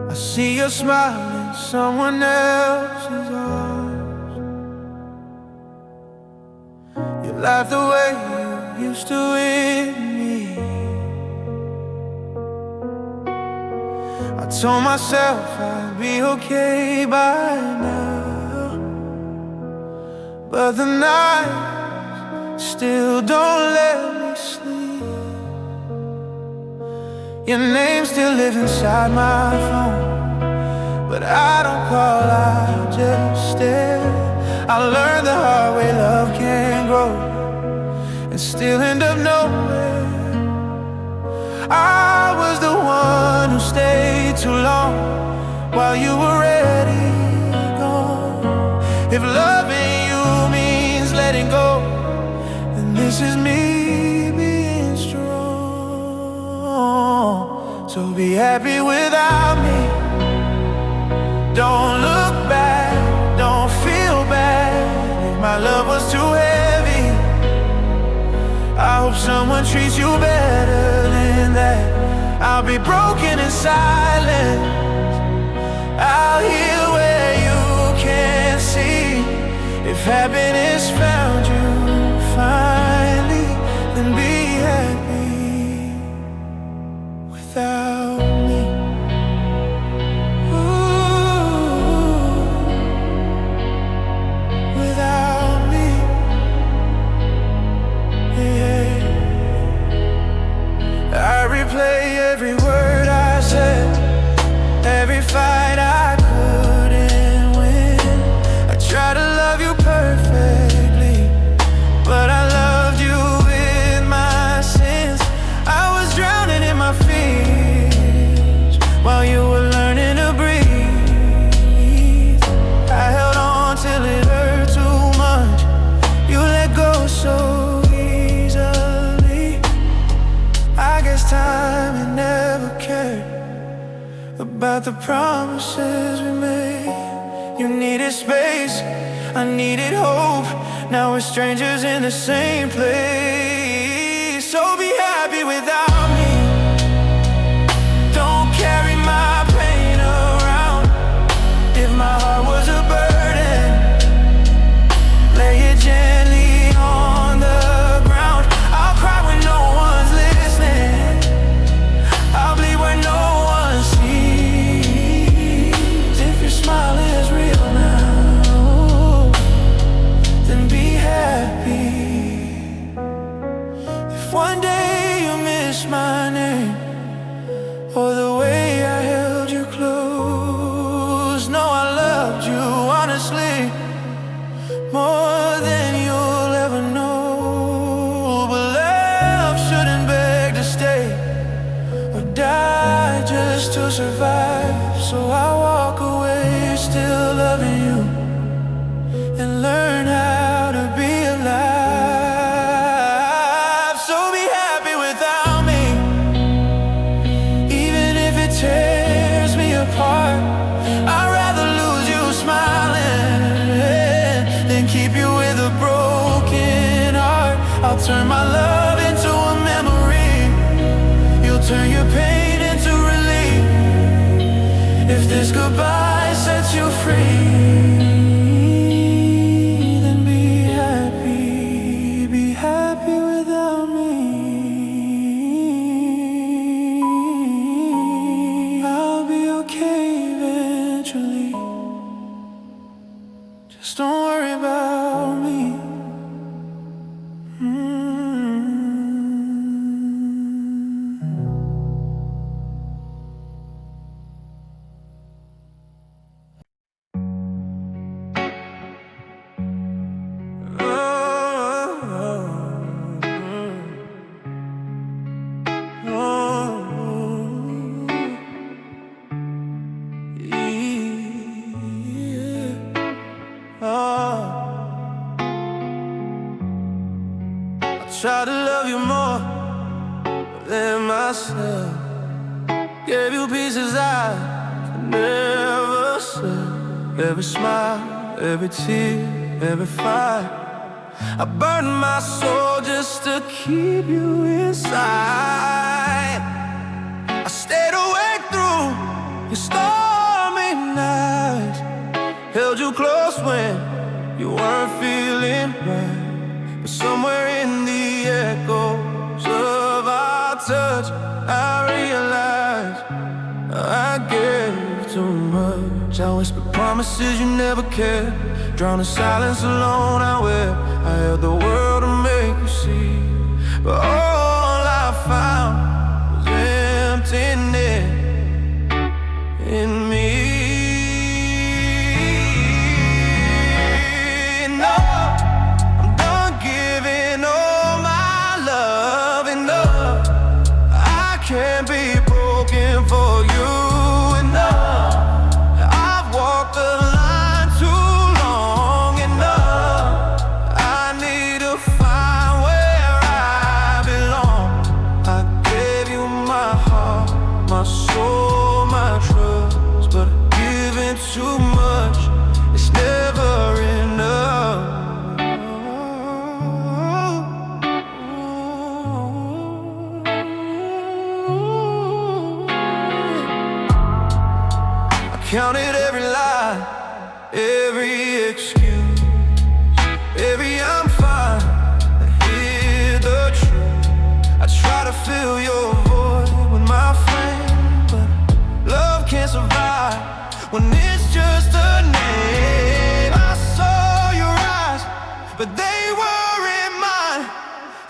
I see your smile in someone else's arms. You laugh the way you used to with me. I told myself I'd be okay by now, but the nights still don't let me sleep. Your name still lives inside my phone, but I don't call, I just stare. I learned the hard way love can grow and still end up nowhere. I was the one who stayed too long while you were ready gone. If loving you means letting go, then this is me being strong. So be happy without me. Don't look back, don't feel bad. If my love was too heavy, I hope someone treats you better than that. I'll be broken in silence, I'll heal where you can't see. If happiness found you finally, then be happy without me. Without me, yeah. I replay every word I said, every fight I couldn't win. I try to love you perfectly, but I loved you with my sins. I was drowning in my fears while you were learning to breathe. I held on till it hurt too much. You let go so easily. I guess time had never cared about the promises we made. You needed space, I needed hope. Now we're strangers in the same place. So be happy without me. Don't carry my pain around. If my heart was a burden, lay it gently on the ground. I'll cry when no one's listening, I'll bleed where no one sees. If your smile is real now, then be happy. If one day you miss my name or the way I held you close, know I loved you honestly, more than you'll ever know. But love shouldn't beg to stay or die just to survive. So I walk away still loving you and learn how to be alive. So be happy without me, even if it tears me apart. I'd rather lose you smiling than keep you with a broken heart. I'll turn my love into a memory, you'll turn your pain into relief. If this goodbye sets you free, then be happy without me. I'll be okay eventually, just don't worry about me. Try to love you more than myself. Gave you pieces I could never sell. Every smile, every tear, every fight. I burned my soul just to keep you inside. I stayed awake through your story. too close when you weren't feeling right. But somewhere in the echoes of our touch, I realized I gave too much. I whispered promises you never kept, drowned in silence alone. I wept, I held the world to make you see, but all I found was emptiness in me. No, I'm done giving all my love enough. I can't be broken for you enough. I've walked the line too long enough. I need to find where I belong. I gave you my heart, my soul, my trust, but giving too much, it's never enough. Counted every lie, every excuse, every I'm fine, I hear the truth. I try to fill your void with my flame, but love can't survive when it's just a name. I saw your eyes, but they weren't mine.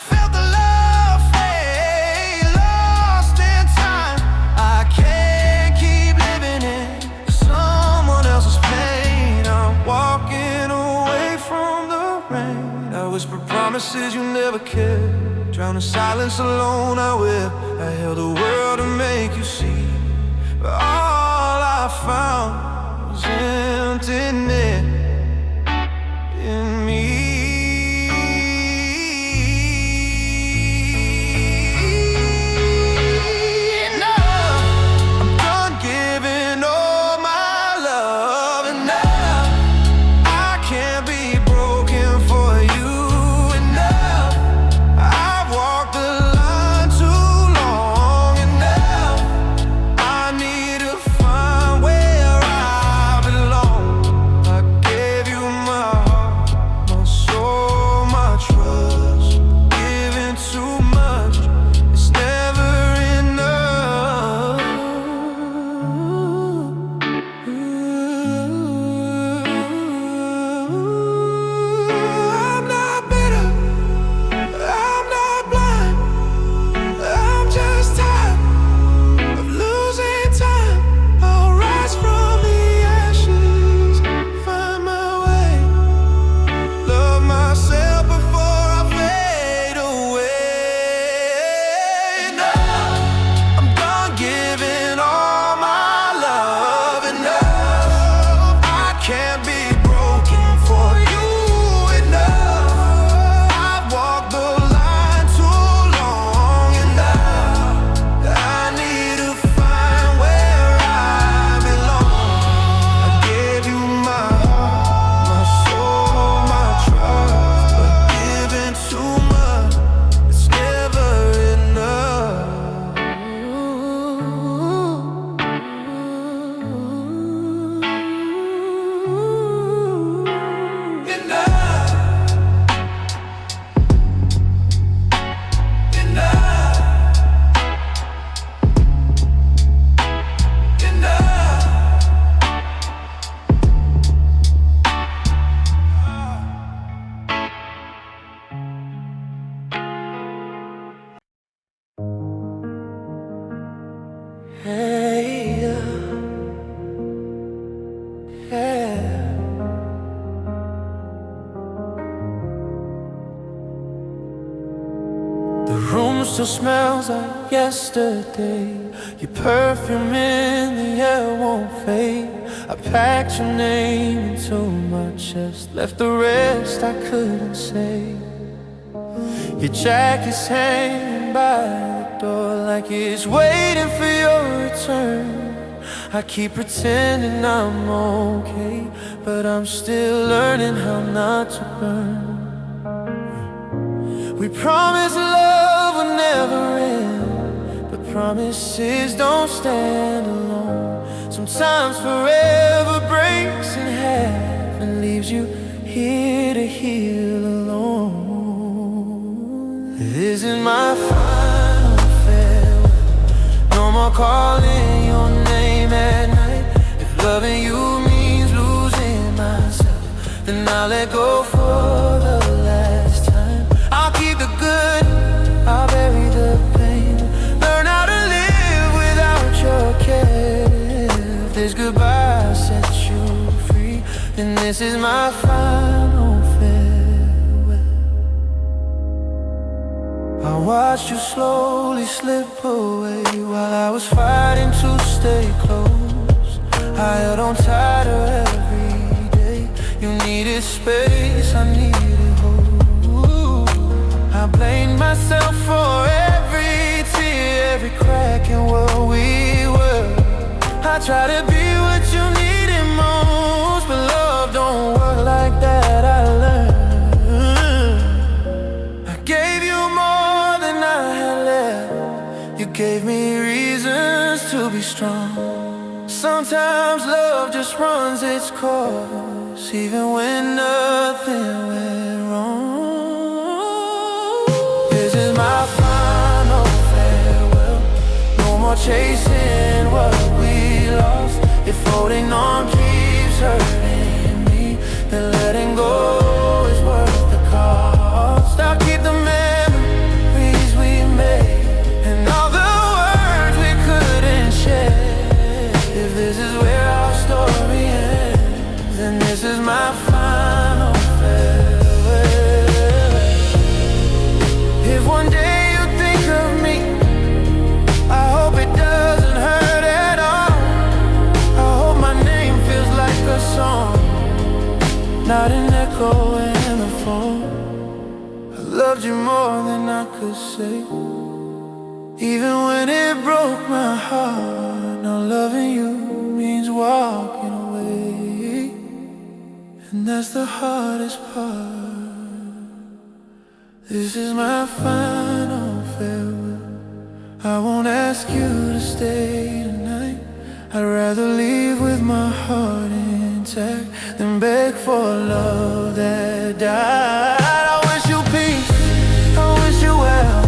Felt the love fade, lost in time. I can't keep living in someone else's pain. I'm walking away from the rain. I whispered promises you never kept, drowned in silence alone. I wept, I held the world to make you see, but all I found was emptiness in me. Still smells like yesterday. Your perfume in the air won't fade. I packed your name into my chest, left the rest I couldn't say. Your jacket's hanging by the door like it's waiting for your return. I keep pretending I'm okay, but I'm still learning how not to burn. We promised love would never end, but promises don't stand alone. Sometimes forever breaks in half here to heal alone. This is my final farewell. No more calling your name at night. If loving you means losing myself, then I'll let go for the last time. I'll keep the good, I'll bury the pain. Learn how to live without your care. If this goodbye sets you free, then this is my final farewell. I watched you slowly slip away while I was fighting to stay close. I held on tighter every day. You needed space, I needed hope. I blamed myself for every tear, every crack in what we were. I tried to be what you needed most, but love don't work like that, I learned. I gave you more than I had left. You gave me reasons to be strong. Sometimes love just runs its course, even when nothing went wrong. This is my final farewell. No more chasing what we lost. If holding on keeps hurting me, then letting go is worth the cost. I'll keep the memories we made and all the words we couldn't share. If this is where our story ends, then this is my final farewell. If one day you think of me, I hope it doesn't hurt at all. I hope my name feels like a song, not an echo in the phone. I loved you more than I could say, even when it broke my heart. Now loving you means walking away, and that's the hardest part. This is my final farewell. I won't ask you to stay tonight. I'd rather leave with my heart intact than beg for love that died. I wish you peace, I wish you well.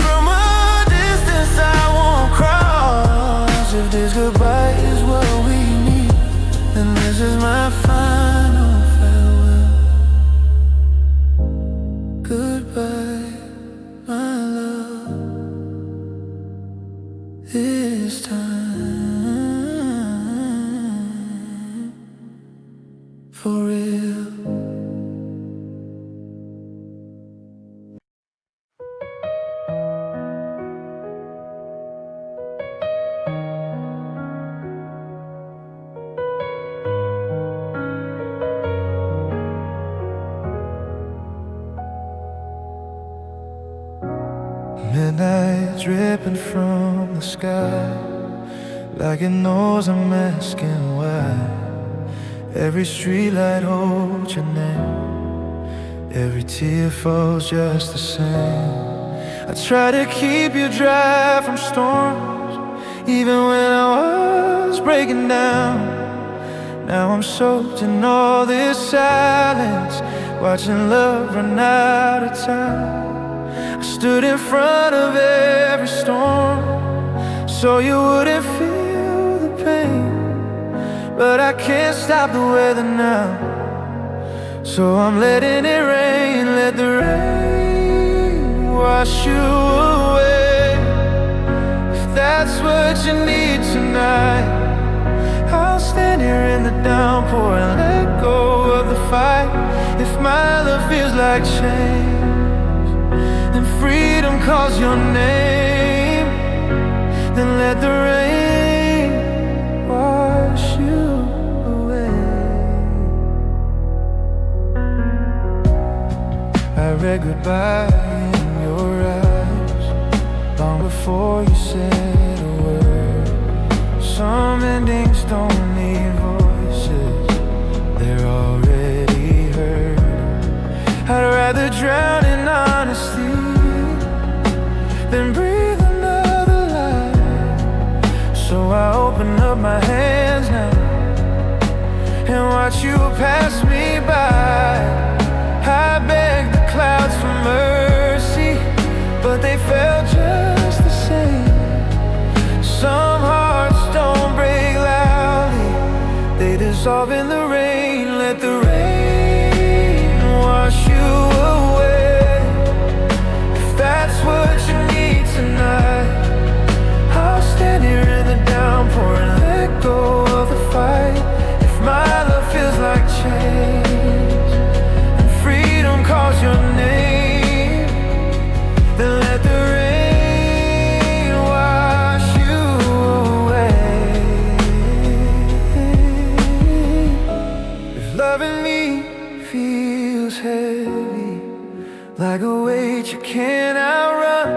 From a distance I won't cross. If this goodbye is what we need, then this is my final farewell. Goodbye, my love. This time, for real. Midnight dripping from the sky, like it knows I'm asking why. Every streetlight holds your name, every tear falls just the same. I try to keep you dry from storms, even when I was breaking down. Now I'm soaked in all this silence, watching love run out of time. I stood in front of every storm, so you wouldn't feel the pain. But I can't stop the weather now, so I'm letting it rain. Let the rain wash you away. If that's what you need tonight, I'll stand here in the downpour and let go of the fight. If my love feels like change, and freedom calls your name, then let the rain wash you away. I read goodbye in your eyes long before you said a word. Some endings don't need voices, they're already heard. I'd rather drown in honesty than breathe another life. So I open up my hands now and watch you pass me by. dissolve in the rain. Let the rain wash you away. If that's what you need tonight, I'll stand here in the downpour and let go of the fight. If my love feels like change and freedom calls your name, then let the rain wash you away. If loving me feels heavy, like a weight you can't outrun,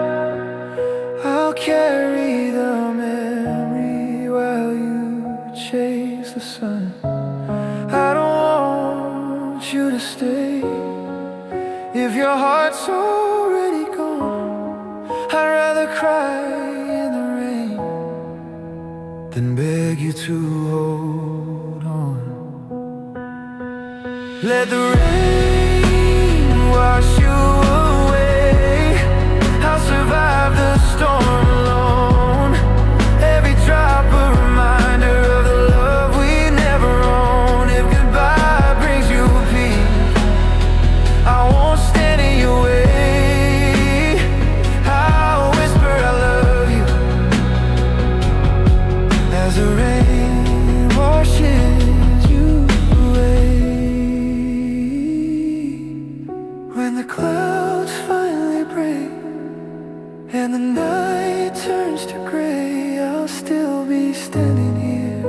I'll carry the memory while you chase the sun. I don't want you to stay. If your heart's already gone, I'd rather cry in the rain than beg you to hold on. Let the rain wash you away. I'll survive the storm alone. Every drop a reminder of the love we never own. If goodbye brings you peace, I won't stand in your way. I'll whisper I love you as the rain washes you away. When the clouds finally break and the night turns to gray, I'll still be standing here,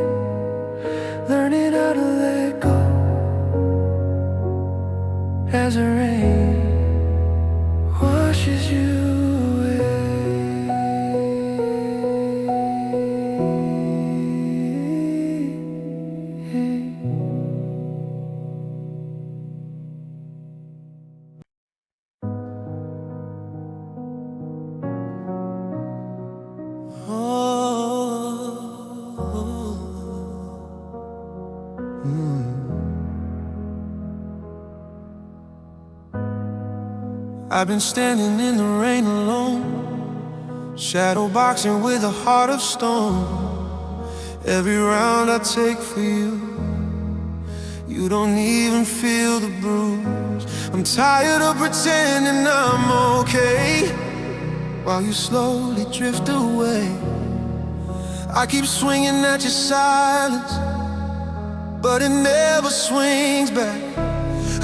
learning how to let go as the rain washes you I've been standing in the rain alone, shadow boxing with a heart of stone. Every round I take for you, you don't even feel the bruise. I'm tired of pretending I'm okay while you slowly drift away. I keep swinging at your silence, but it never swings back.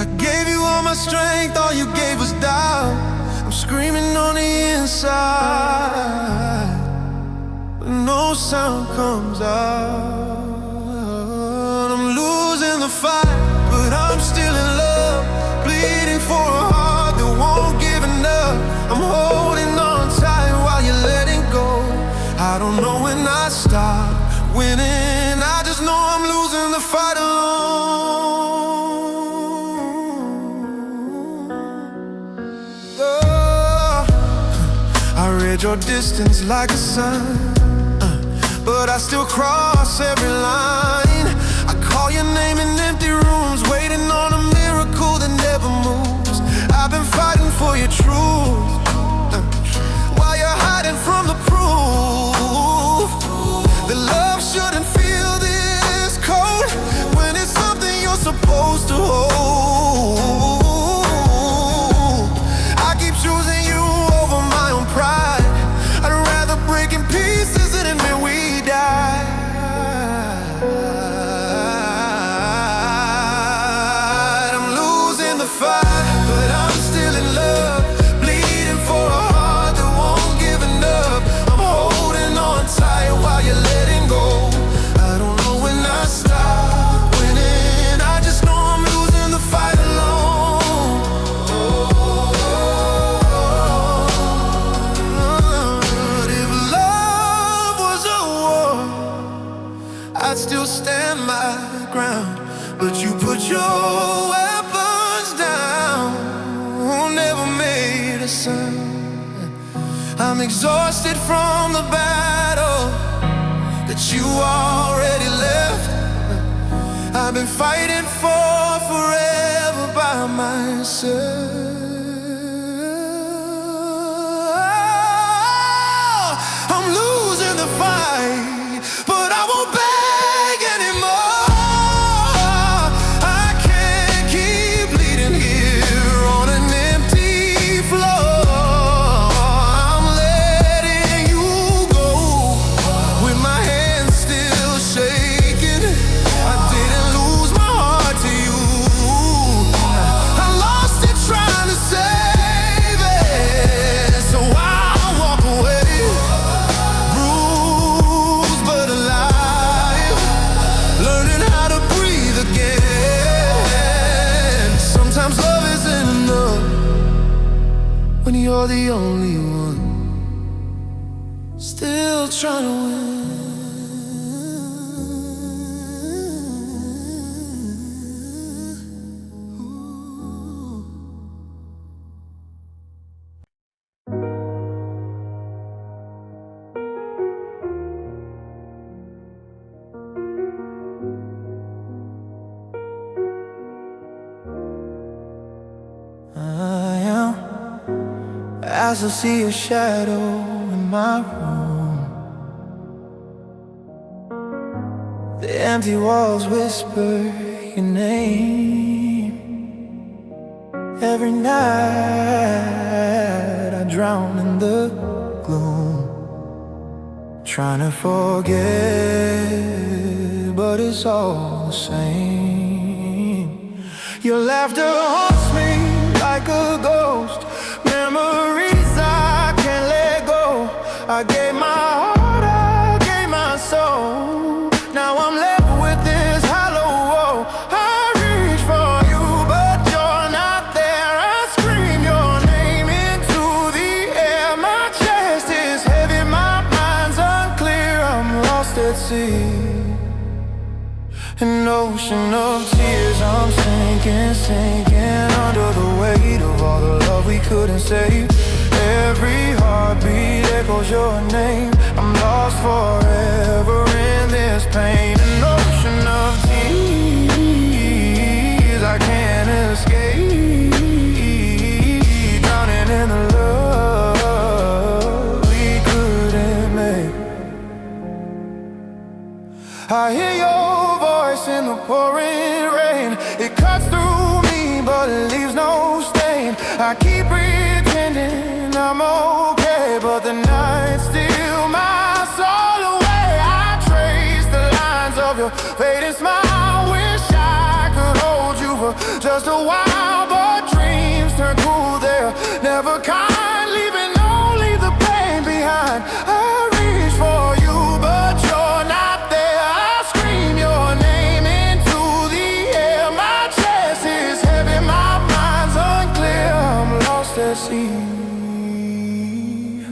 I gave you all my strength, all you gave was doubt. I'm screaming on the inside, but no sound comes out. I'm losing the fight, but I'm still in love, bleeding for a heart that won't give enough. I'm holding on tight while you're letting go. I don't know when I stop winning, I just know I'm losing the fight alone. I read your distance like a sign, but I still cross every line. I call your name in empty rooms, waiting on a miracle that never moves. I've been fighting for your truth, while you're hiding from the proof. The love shouldn't feel this cold when it's something you're supposed to hold. I keep choosing you over my own pride. I'd rather break in pieces than admit we died. I'm losing the fight, but I'm still in love, bleeding for a heart that won't give enough. I'm holding on tight while you're letting go. I don't know when I stop winning, I just know I'm losing the fight alone. But if love was a war, I'd still stand my ground. But you put your weapons down, never made a sound. I'm exhausted from the battle that you already left. I've been fighting for forever by myself. I'm losing the fight, but I won't beg anymore. you're the only one still trying to win. As I see a shadow in my room, the empty walls whisper your name. Every night I drown in the gloom, trying to forget, but it's all the same. Your laughter haunts me like a ghost, memories I can't let go. I gave my heart, I gave my soul. Now I'm left with this hollow woe. I reach for you, but you're not there. I scream your name into the air. My chest is heavy, my mind's unclear. I'm lost at sea, an ocean of tears. I'm sinking, sinking under the weight of all the love we couldn't save. Every heartbeat echoes your name. I'm lost forever in this pain. An ocean of tears I can't escape, drowning in the love we couldn't make. I hear your voice in the pouring rain. It cuts through me, but it leaves no stain. I keep pretending I'm okay, but the night steals my soul away. I trace the lines of your fading smile. Wish I could hold you for just a while, but dreams turn cool, they're never kind, leaving only the pain behind. I reach for you, but you're not there. I scream your name into the air. My chest is heavy, my mind's unclear. I'm lost at sea,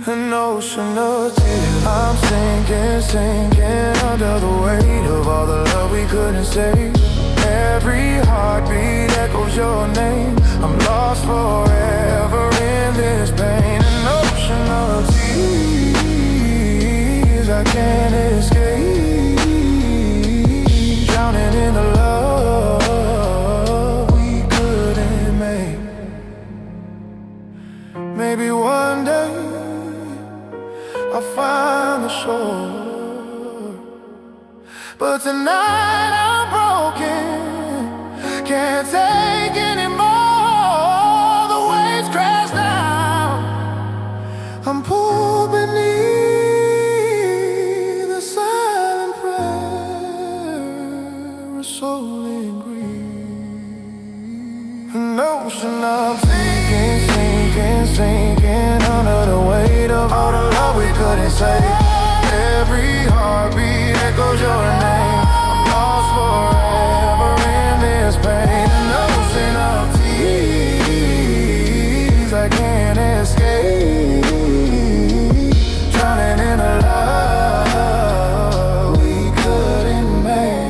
an ocean of tears. I'm sinking, sinking under the weight of all the love we couldn't save. Every heartbeat echoes your name. I'm lost forever in this pain. An ocean of tears I can't escape, drowning in the love we couldn't make. Maybe one day I'll find the shore, but tonight I'm broken, can't take anymore. The waves crash down, I'm pulled beneath the silent prayer, a soul in grief. An ocean of sinking, sinking, sinking under the weight of all the love we couldn't save. Every heartbeat echoes your name. I'm lost forever in this pain. An ocean of tears I can't escape, drowning in a love we couldn't make.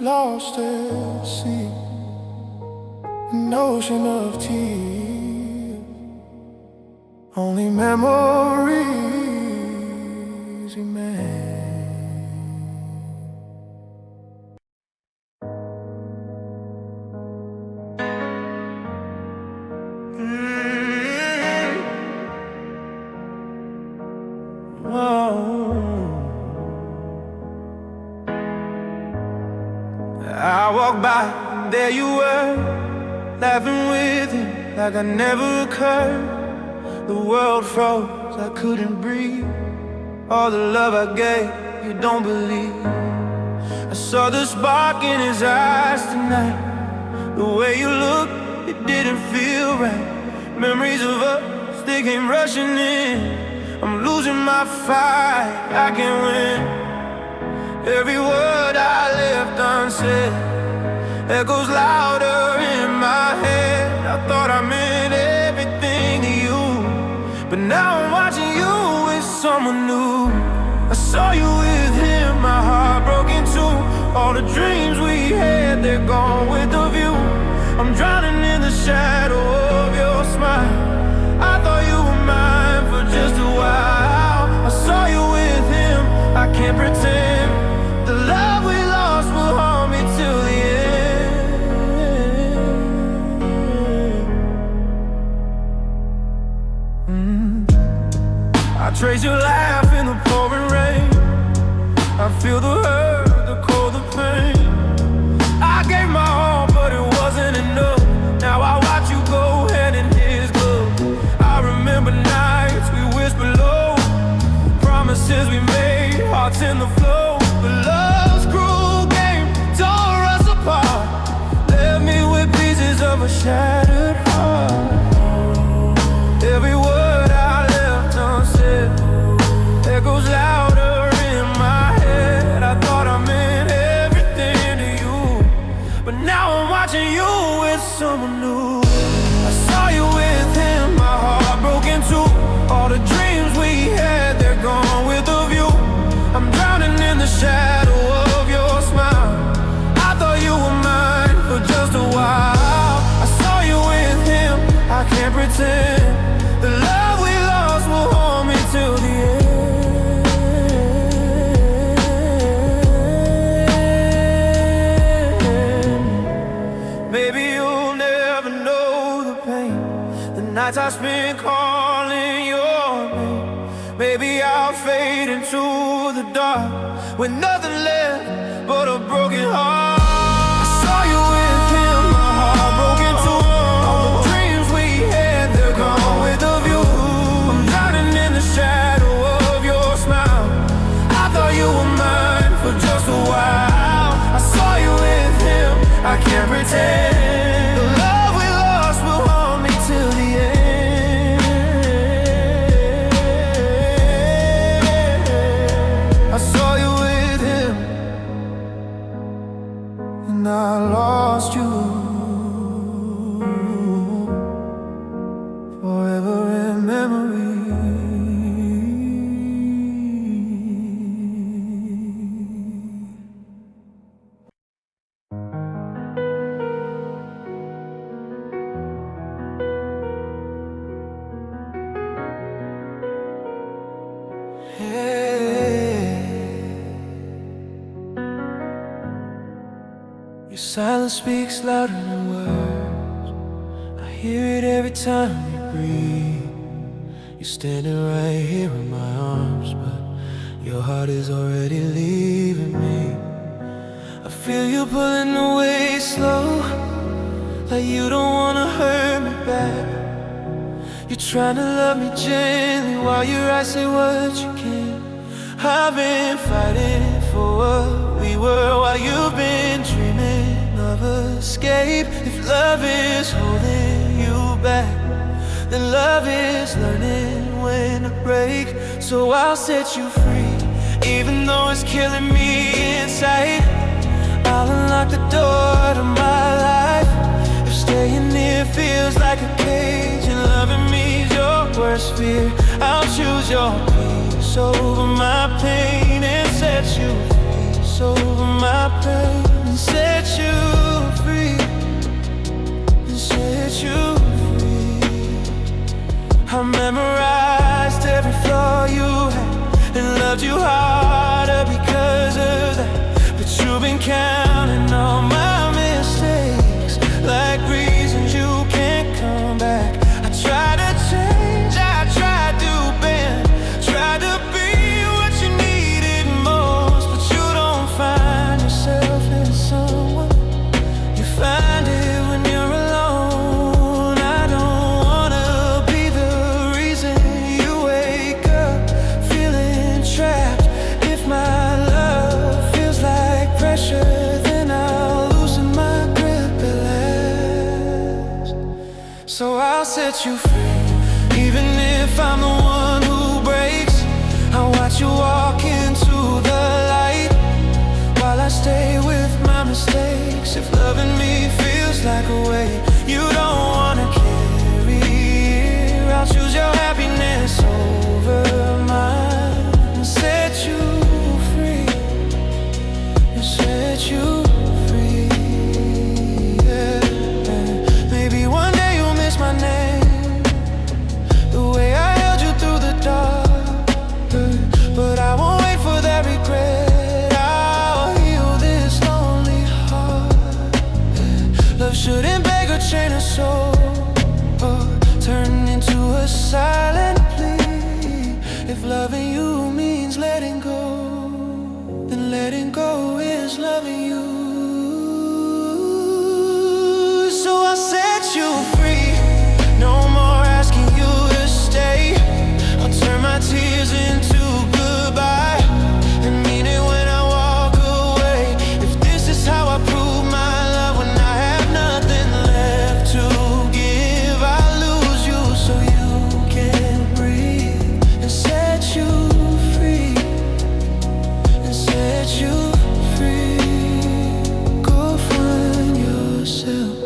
Lost at sea, an ocean of tears, only memories remain. I walked by, and there you were, laughing with him like I never occurred. The world froze, I couldn't breathe. All the love I gave, you don't believe. I saw the spark in his eyes tonight. The way you looked, it didn't feel right. Memories of us, they came rushing in. I'm losing my fight, I can't win. Every word I left unsaid echoes louder in my head. I thought I meant everything someone new. I saw you with him, my heart broke in two. All the dreams we had, they're gone with the view. I'm drowning in the shadow of your smile. I thought you were mine for just a while. I saw you with him, I can't pretend. The love we lost will haunt me till the end. I trace your laugh in the pouring rain. I feel the hurt, the cold, the pain. I gave my all, but it wasn't enough. Now I watch you go hand in his glove. I remember nights we whispered low, promises we made, hearts in the flow. But love's cruel game tore us apart, left me with pieces of a shattered heart. Every word I left unsaid echoes louder in my head. I thought I meant everything to you, but now I'm watching you with someone new. I saw you with him, my heart broke in two. All the dreams we had, they're gone with the view. I'm drowning in the shadow of your smile. I thought you were mine for just a while. I saw you with him, I can't pretend. The love we lost will haunt me till the end. Maybe you'll never know the pain, the nights I spent calling your name. Maybe I'll fade into the dark with nothing left but a broken heart. I saw you with him, my heart broken too. All the dreams we had, they're gone with the view. I'm drowning in the shadow of your smile. I thought you were mine for just a while. I saw you with him, I can't pretend. The love we lost will haunt me till the end. I saw you with him, and I lost you. Forever in memory. Your silence speaks louder than words. I hear it every time you breathe. You're standing right here in my arms, but your heart is already leaving me. I feel you pulling away slow, like you don't wanna hurt me back. You're trying to love me gently while your eyes say what you can. I've been fighting for what we were while you've been dreaming of escape. If love is holding you back, then love is learning when to break. So I'll set you free, even though it's killing me inside. I'll unlock the door to my life. If staying here feels like a cage and loving me's your worst fear, I'll choose your peace over my pain and set you free. Over my pain and set you free, and set you free. I memorized every flaw you had and loved you harder because of that. But you've been counting all my mistakes like reasons you can't come back. I tried to change, I tried to bend, tried to be what you needed most, but you don't find yourself in someone. You find it when you're alone. I don't wanna be the reason you wake up feeling trapped. If my love feels like pressure, then I'll loosen my grip at last. So I'll set you free, even if I'm the one who breaks. I'll watch you walk into the light while I stay with my mistakes. If loving me feels like a weight you don't wanna carry, I'll choose your happiness over mine. is loving you. So I set you free. No more asking you to stay. I'll turn my tears into goodbye and mean it when I walk away. If this is how I prove my love, when I have nothing left to give, I lose you so you can breathe, and set you free, and set you free. Go find yourself.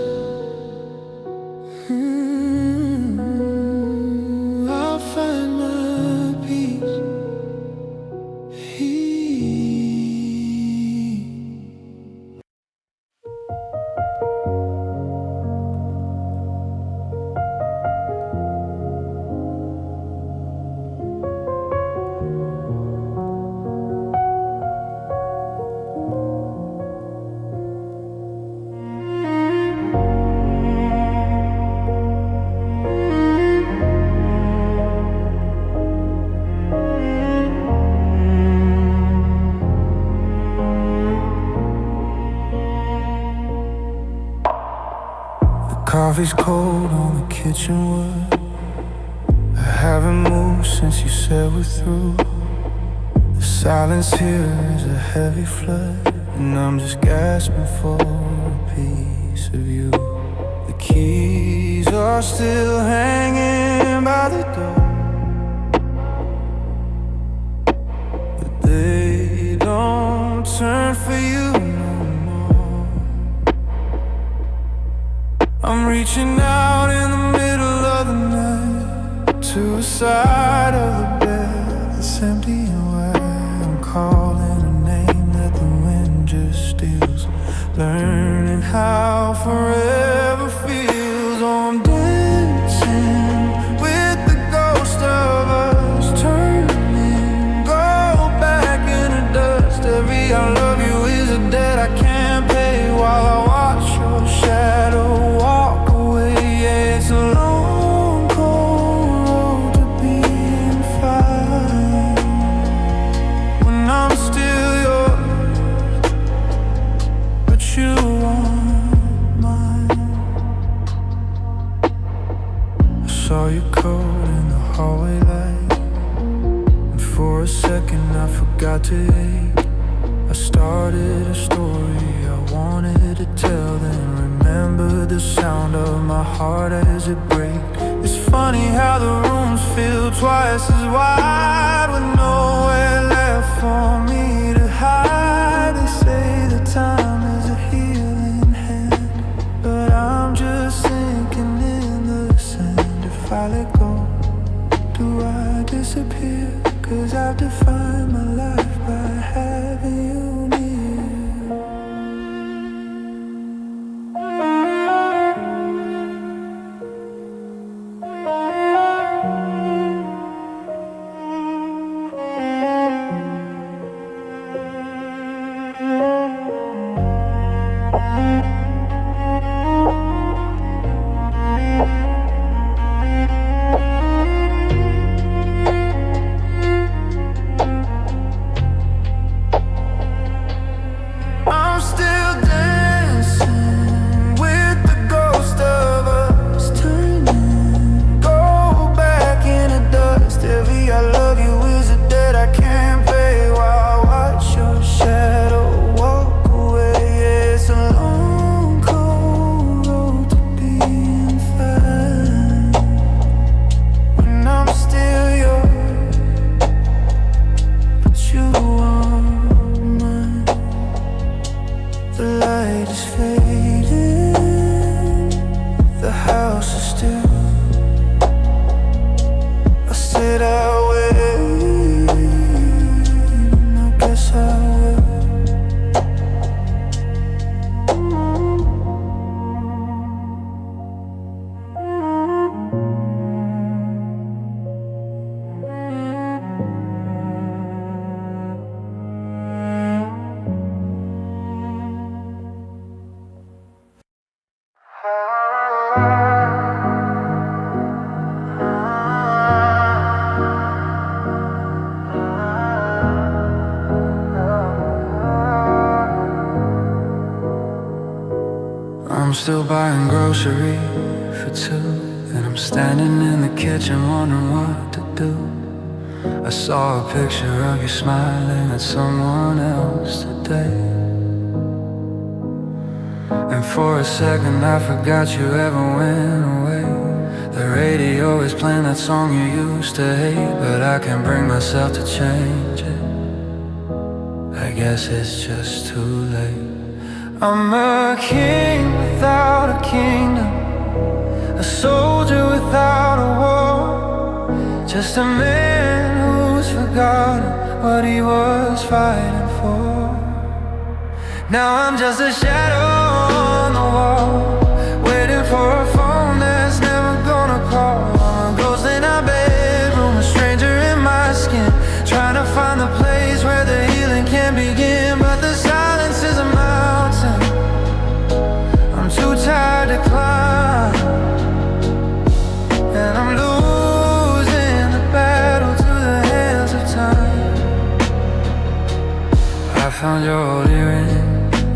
I'll find my peace. Coffee's cold on the kitchen wood. I haven't moved since you said we're through. The silence here is a heavy flood, and I'm just gasping for a piece of you. The keys are still hanging by the door, but they don't turn for you no more. I'm reaching out in the middle of the night to a side of the bed that's empty and wide. I'm calling a name that the wind just steals, learning how forever feels. Oh, I'm dancing with the ghost of us, turning, go back in the dust. Every I love you is a debt I can't pay, while I watch your shadow walk away. Yeah, it's a long, cold road to being fine, when I'm still yours, but you aren't mine. I saw your coat in the hallway light, and for a second I forgot to hate. I started a story I wanted to tell, then remembered the sound of my heart as it breaks. It's funny how the rooms feel twice as wide, with nowhere left for me to hide. They say that time is a healing hand, but I'm just sinking in the sand. If I let go, do I disappear? 'Cause I've defined my life by having you near. I'm still buying groceries for two, and I'm standing in the kitchen wondering what to do. I saw a picture of you smiling at someone else today, and for a second I forgot you ever went away. The radio is playing that song you used to hate, but I can't bring myself to change it. I guess it's just too late. I'm a king without a kingdom, a soldier without a war, just a man who's forgotten what he was fighting for. Now I'm just a shadow on the wall, waiting for a phone that's never gonna call. I'm a ghost in our bedroom, a stranger in my skin, trying to find the place where the healing can begin. But the silence is a mountain I'm too tired to climb, and I'm losing the battle to the hands of time. I found your old earring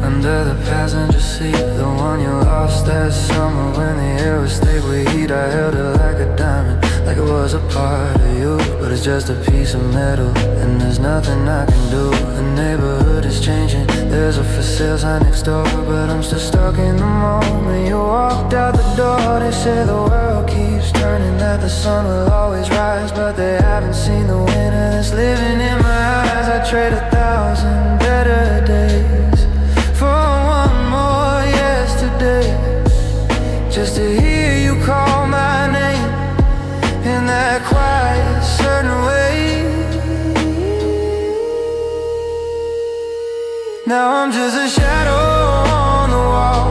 under the passenger seat, the one you lost that summer when the air was thick with heat. I held it like a diamond, like it was a part of you, but it's just a piece of metal, and there's nothing I can do. The neighborhood is changing, there's a for sale sign next door, but I'm still stuck in the moment you walked out the door. They say the world keeps turning, that the sun will always rise, but they haven't seen the winter that's living in my eyes. I trade 1,000 better days for one more yesterday, just to hear you call my name in that quiet, certain way. Now I'm just a shadow on the wall,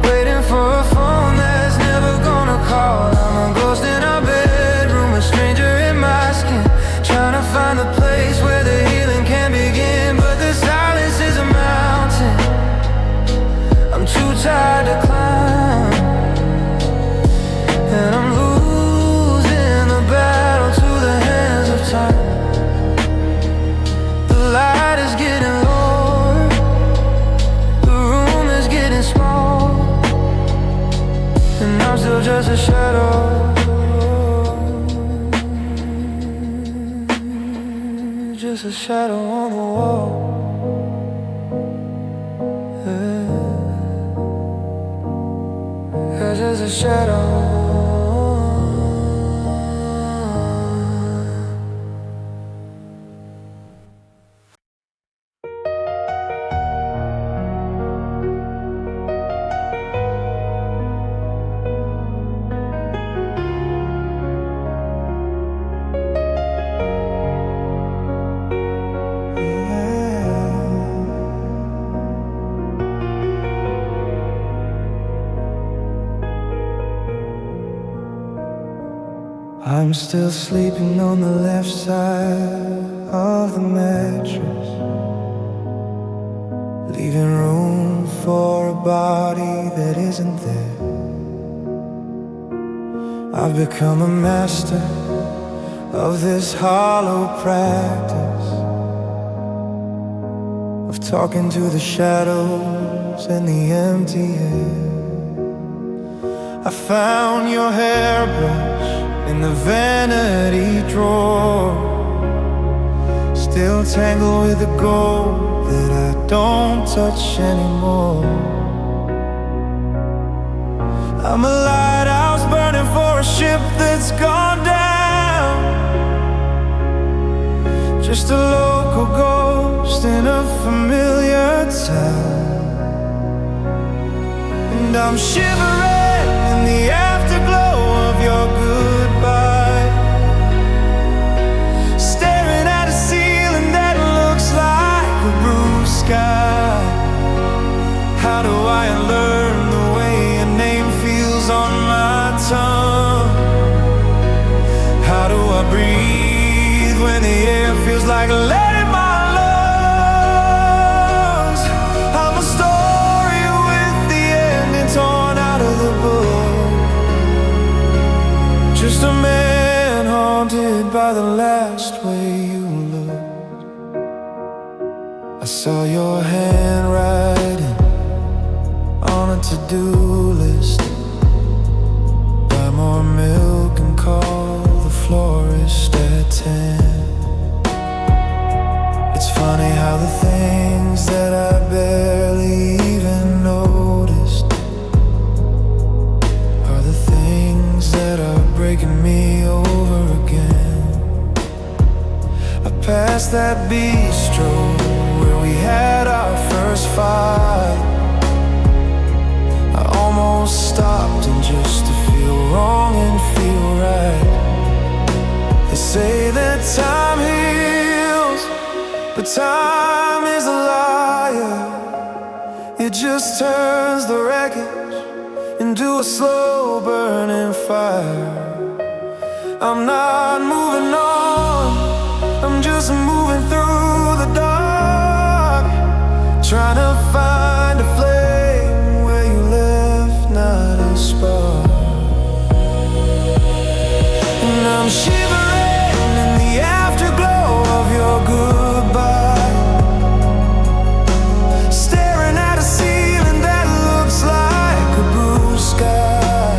waiting for a phone that's never gonna call. I'm a ghost in our bedroom, a stranger in my skin, trying to find the place where the healing can begin. But the silence is a mountain I'm too tired to climb, and I'm losing the battle to the hands of time. The light is getting lower, the room is getting small, and I'm still just a shadow, just a shadow on the wall. Yeah, just a shadow. I'm still sleeping on the left side of the mattress, leaving room for a body that isn't there. I've become a master of this hollow practice of talking to the shadows and the empty air. I found your hairbrush in the vanity drawer, still tangled with the gold that I don't touch anymore. I'm a lighthouse burning for a ship that's gone down, just a local ghost in a familiar town. And I'm shivering in the afterglow of your goodbye, staring at a ceiling that looks like a blue sky. How do I unlearn the way your name feels on my tongue? How do I breathe when the air feels like lead in my lungs? I'm a story with the ending torn out of the book, just a man haunted by the last way you looked. I saw your handwriting on a to-do list. Buy more milk and call the florist at 10. It's funny how the things that I barely even noticed are the things that are breaking me over again. I passed that bistro where we had our first fight. I almost stopped and just to feel wrong and feel right. They say that time heals, but time is a liar. It just turns the wreckage into a slow burning fire. I'm not moving on, I'm just moving through the dark, trying to find a flame where you left not a spark. And I'm shivering in the afterglow of your goodbye, staring at a ceiling that looks like a blue sky.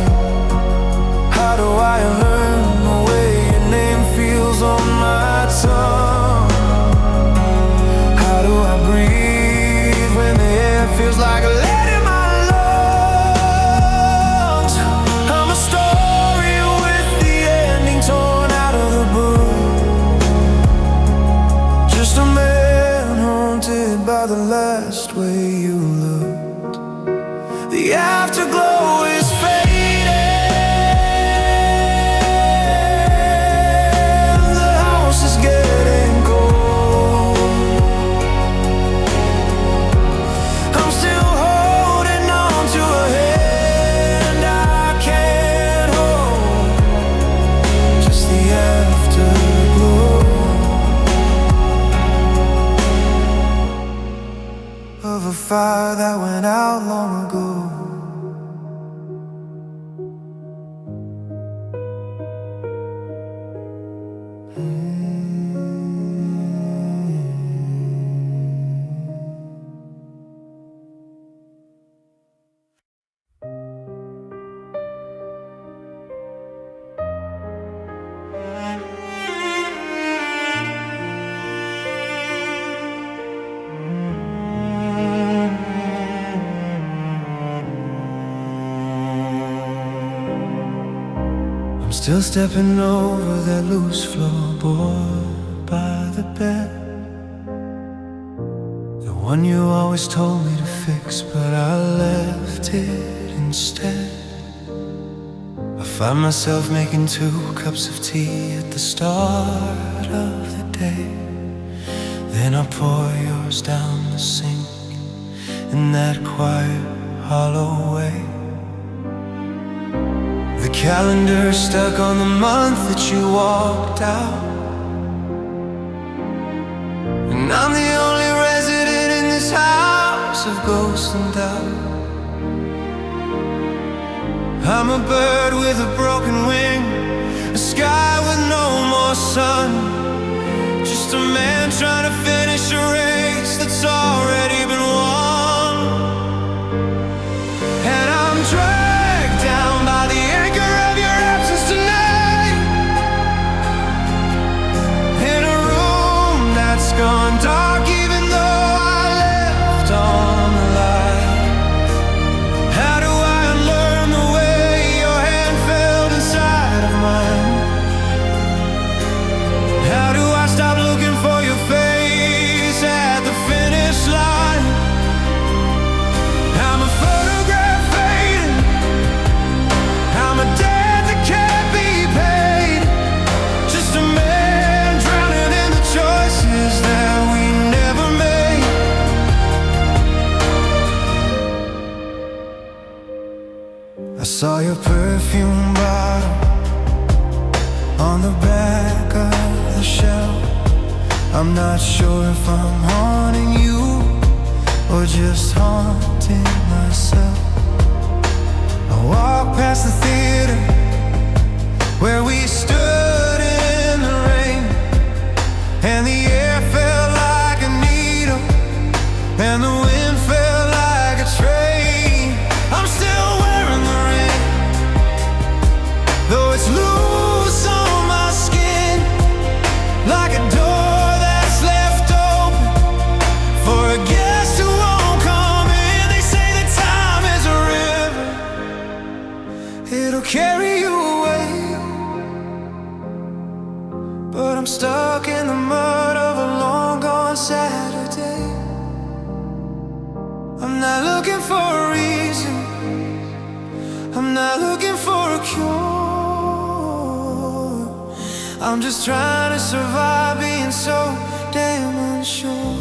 How do I learn the way your name feels on my tongue? How do I breathe when the air feels like lead in my lungs? I'm a story with the ending torn out of the book, just a man haunted by the last way you looked. The afterglow is fading, the house is getting cold. I'm still holding on to a hand I can't hold, just the afterglow of a fire that went out long ago. I'm still stepping over that loose floorboard by the bed, the one you always told me to fix, but I left it instead. I find myself making 2 cups of tea at the start of the day. Then I pour yours down the sink in that quiet, hollow way. The calendar's stuck on the month that you walked out, and I'm the only resident in this house of ghosts and doubt. I'm a bird with a broken wing, a sky with no more sun, just a man trying to finish a race that's already been won. And I'm dragged down by the anchor of your absence tonight, in a room that's gone dark even though I left on the light. How do I unlearn the way your hand felt inside of mine? How do I stop looking for your face at the finish line? I'm a photograph fading, I'm a debt that can't be paid, just a man drowning in the choices that we never made. I saw your perfume bottle on the back of the shelf. I'm not sure if I'm haunting you or just haunting myself. I walked past the theater where we stood in the rain, and the air felt like a needle and the wind felt like a train. I'm I'm not looking for a reason, I'm not looking for a cure. I'm just trying to survive being so damn unsure.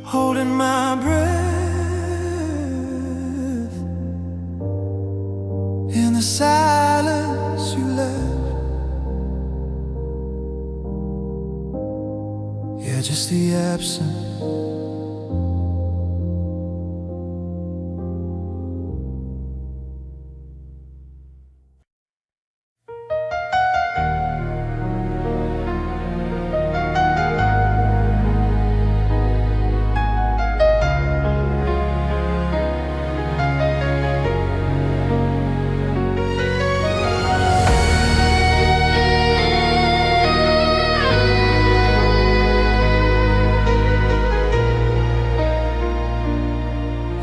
Holding my breath in the silence you left. Yeah, just the absence.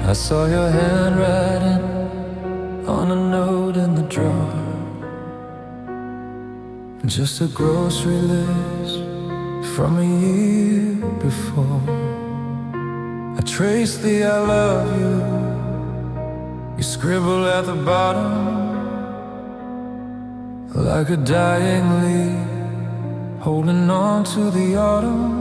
I saw your handwriting on a note in the drawer, just a grocery list from a year before. I traced the I love you scribble at the bottom, like a dying leaf holding on to the autumn.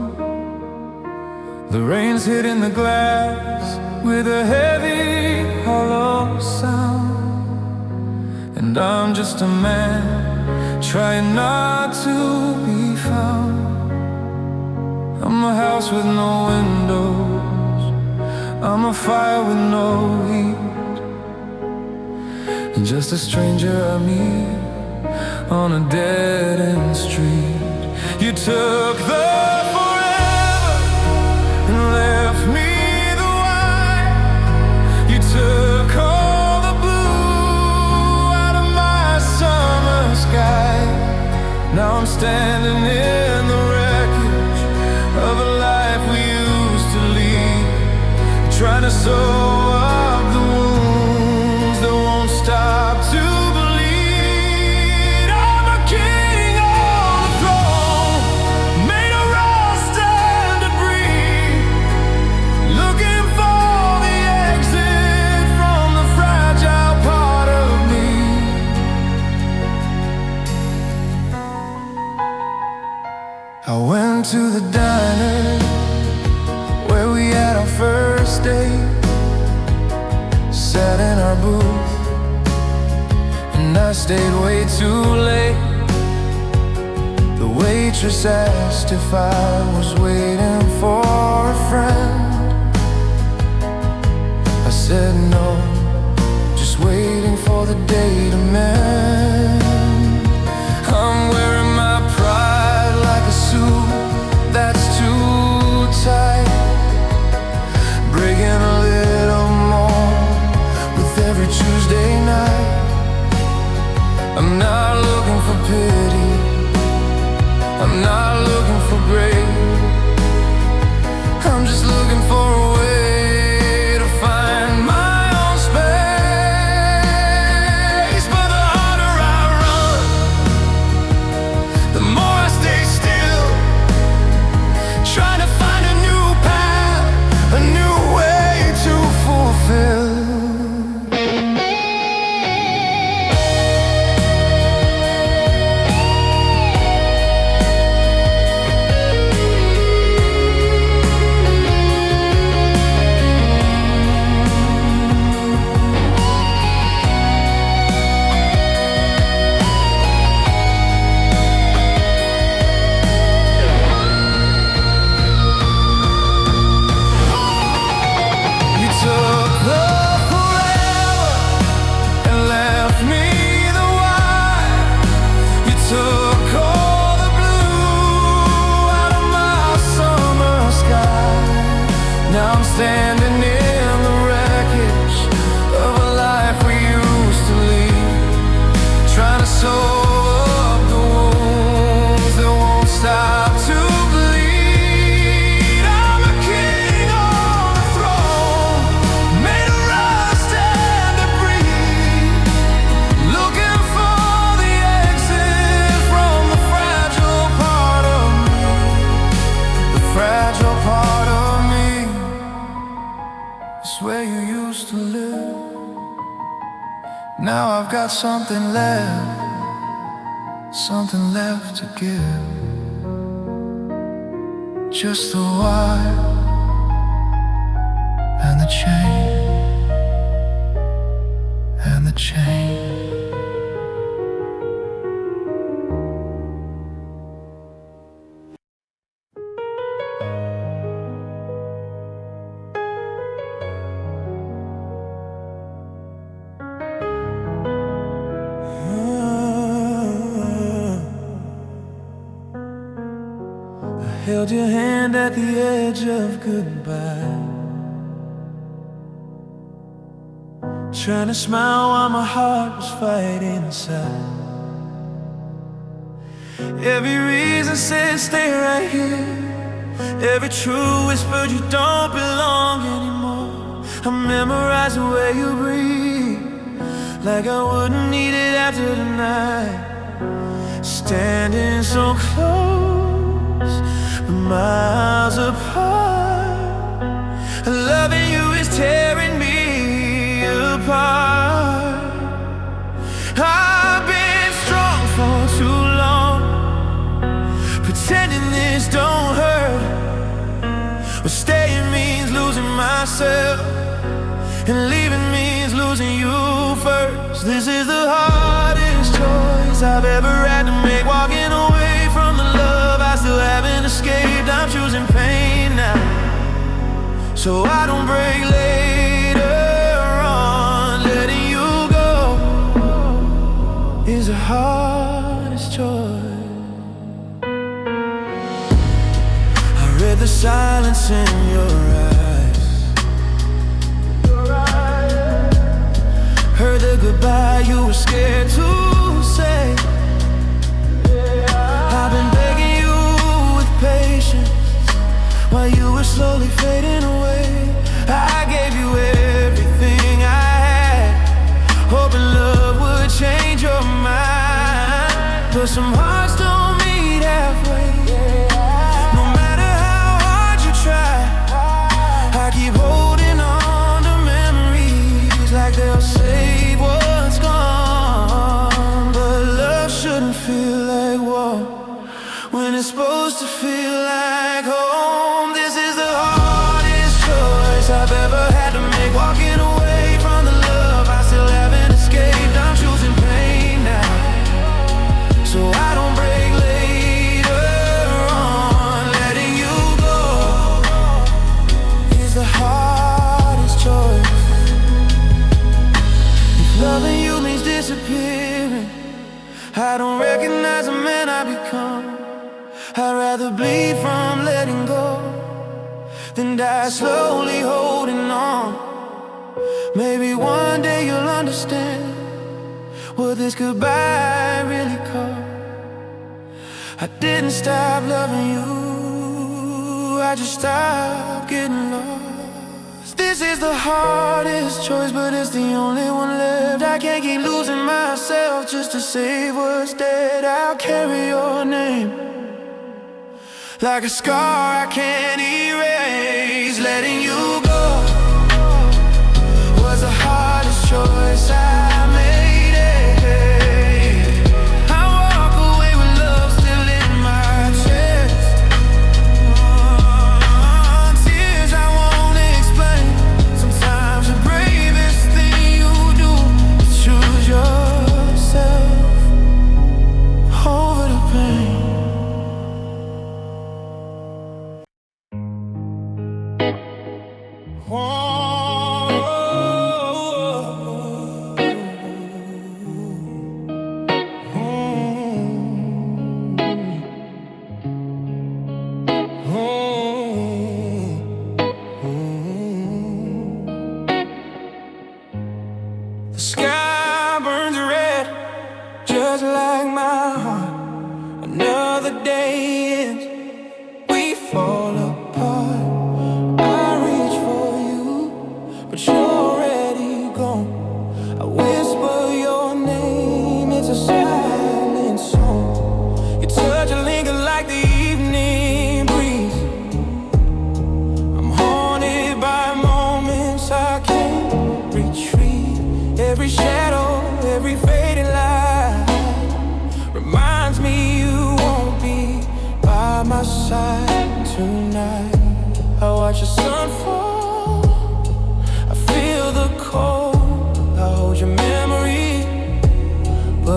The rain's hitting the glass with a heavy, hollow sound, and I'm just a man trying not to be found. I'm a house with no windows, I'm a fire with no heat, just a stranger I meet on a dead-end street. You took the forever and left me the white. You took all the blue out of my summer sky. Now I'm standing in the wreckage of a life we used to lead, trying to sew up the wounds that won't stop to bleed. I'm a king on the throne, made of rust and debris, looking for the exit from the fragile part of me. I went to the diner where we had our first date, sat in our booth, and I stayed way too late. The waitress asked if I was waiting for a friend. I said no, just waiting for the day to mend. I'm wearing my pride like a suit that's too tight, breaking a little more with every Tuesday night. I'm not looking for pity, I'm not looking for grace, I'm just looking I'm standing in the wreckage of a life we used to lead, trying to sew up the wounds that won't stop to bleed. I'm a king on a throne, made of rust and debris, looking for the exit from the fragile part of me, the fragile part of me. It's where you used to live. Now I've got something left to give. Just the wire and the chain, and the chain. Held your hand at the edge of goodbye, trying to smile while my heart was fighting inside. Every reason said stay right here, every truth whispered you don't belong anymore. I memorized the way you breathe, like I wouldn't need it after the night. Standing so close, miles apart, loving you is tearing me apart. I've been strong for too long, pretending this don't hurt, but staying means losing myself, and leaving means losing you first. This is the hardest choice I've ever had to make, walking away from the love I still haven't escaped. I'm choosing pain now, so I don't break later on. Letting you go is the hardest choice. I read the silence in your eyes, heard the goodbye you were scared to say. I've been begging you with patience while you were slowly fading away. I gave you everything I had, hoping love would change your mind, but some hearts don't meet halfway. No matter how hard you try, I keep holding on to memories like they'll save what's gone. But love shouldn't feel like war when it's supposed to feel like home. This is the hardest choice I've ever had to make, walking away from the love I still haven't escaped. I'm choosing pain now, so I don't break later on. Letting you go is the hardest choice. If loving you means disappearing, I don't recognize the man I become. I'd rather bleed from letting go than die slowly holding on. Maybe one day you'll understand what this goodbye really cost. I didn't stop loving you, I just stopped getting lost. This is the hardest choice, but it's the only one left. I can't keep losing myself just to save what's dead. I'll carry your name like a scar I can't erase. Letting you go was the hardest choice I made. I walk away with love still in my chest, tears I won't explain. Sometimes the bravest thing you do is choose yourself over the pain.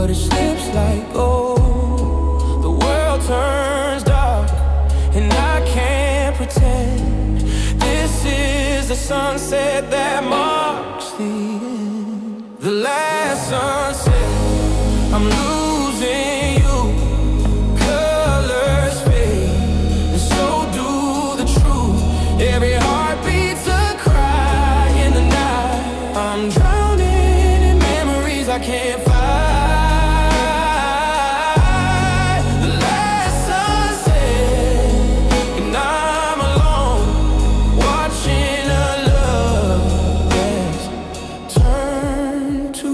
but it slips like gold. The world turns dark, and I can't pretend. This is the sunset that marks the end. The last sunset, I'm losing you. Colors fade, and so do the truth. Every heart beats a cry in the night. I'm drowning in memories I can't fight. The last sunset, and I'm alone, watching a love that's turned to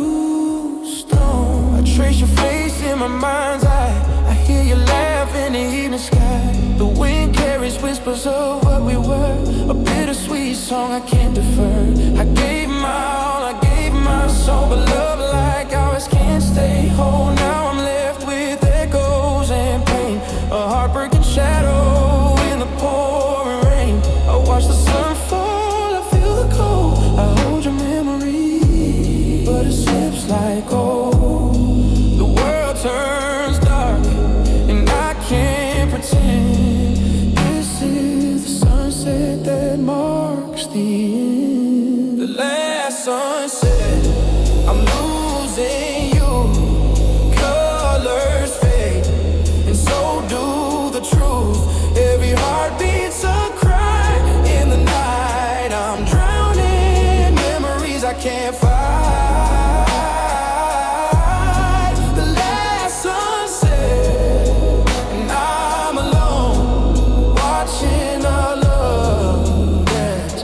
stone. I trace your face in my mind's eye. I hear you laugh in the evening sky. The wind carries whispers of what we were, a bittersweet song I can't defer. I gave my all, I gave my soul, but love like ours can't stay whole. Now I'm left with echoes and pain, a heartbreaking shadow in the pouring rain. I watch the sun fall, I feel the cold. I hold your memory, but it slips like gold. The world turns dark, and I can't pretend. This is the sunset that marks the end. The last sunset, I'm losing you. Colors fade, and so do the truth. Every heart beats a cry in the night. I'm drowning in memories I can't fight. The last sunset, and I'm alone, watching a love that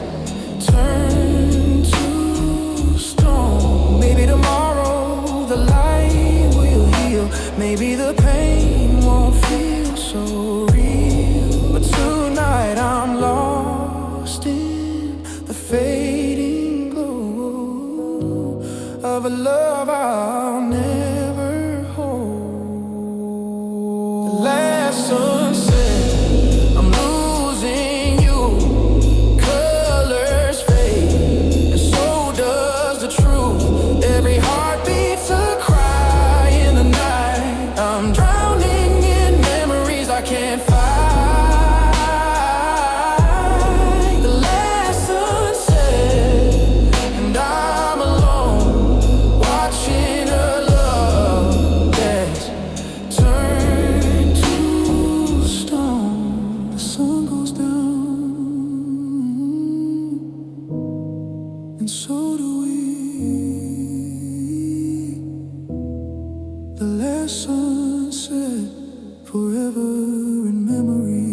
turned to stone. Maybe tomorrow the light will heal. Maybe the pain won't feel so real. But tonight I'm lost in the fading glow of a love I'll never hold. The last sunset, I'm losing you. Colors fade, and so does the truth. Every heart beats a cry in the night. I'm drowning in memories I can't fight. The last sunset, and I'm alone, watching a love that's turned to stone. The sun goes down, and so do we. The last sunset, forever in memory.